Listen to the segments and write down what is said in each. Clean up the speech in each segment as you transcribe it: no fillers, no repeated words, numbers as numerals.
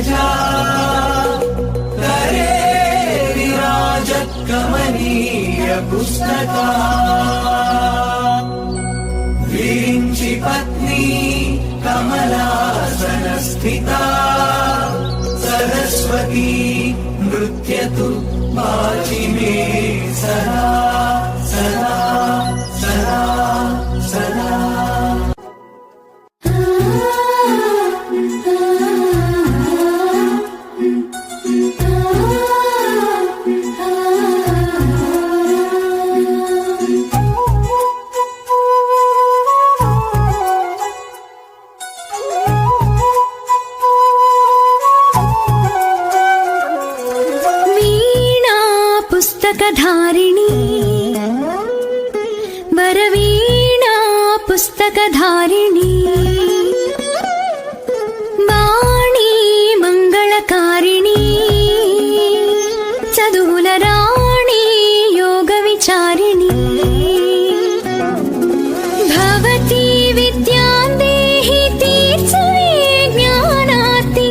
पंकजा करे विराजत् कमनीय पुस्तका विरिञ्चि पत्नी कमलासनस्थिता सरस्वती नृत्यतु वाचि मे सदा सदा सदा सदा। पुस्तकधारिणी वरवीणा पुस्तकधारिणी वाणी मंगलकारिणी चदुल राणी योग विचारिणी भवती विद्यां देहि तीर्चवे ज्ञानार्ति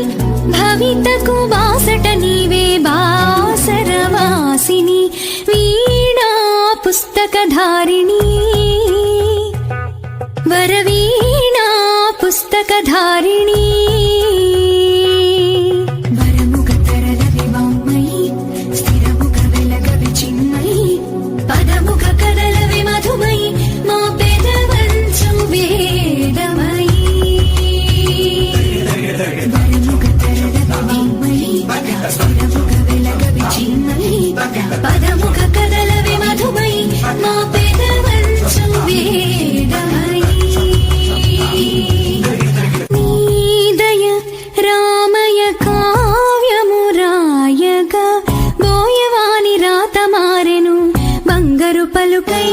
भवितकु बासट नीवे बासरवासिनी वीणा पुस्तकधारिणी वरवीणा पुस्तकधारिणी वरमुख तरल विवाङ्मयी स्थिरमुख वेलग विचिन्मयी पदमुख कदल विमधुमयी मा पेदवंचु वेदमयी वरमुख तरल विवाङ्मयी स्थिरमुख वेलग विचिन्मयी पदमुख कदल विमधुमयी मा पेदवंचु वेदमयी నీదయ రామయ కావ్యమురాయగా బోయవాని రాత మారెను బంగరు పలుకై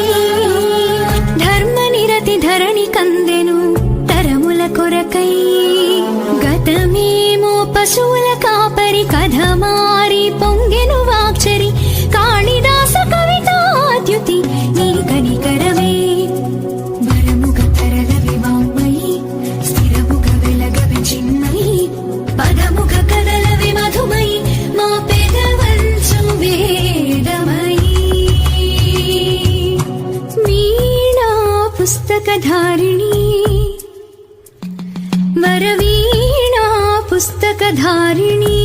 ధర్మ నిరతి ధరణి కందెను తరముల కొరకై గతమేమో పశువుల కాపరి కథ మారి పొంగెను వాక్చరి కాళిదాస కవితాద్యుతి నీ కనికరమే వరముగ తరల వివాంమయీ స్థిరముగ వెలగ విచిన్మయీ పదముగ కదల విమధుమయీ మా పెదవంచు వేదమయీ వీణా పుస్తకధారిణీ వరవీణా పుస్తకధారిణీ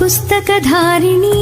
పుస్తకధారిణీ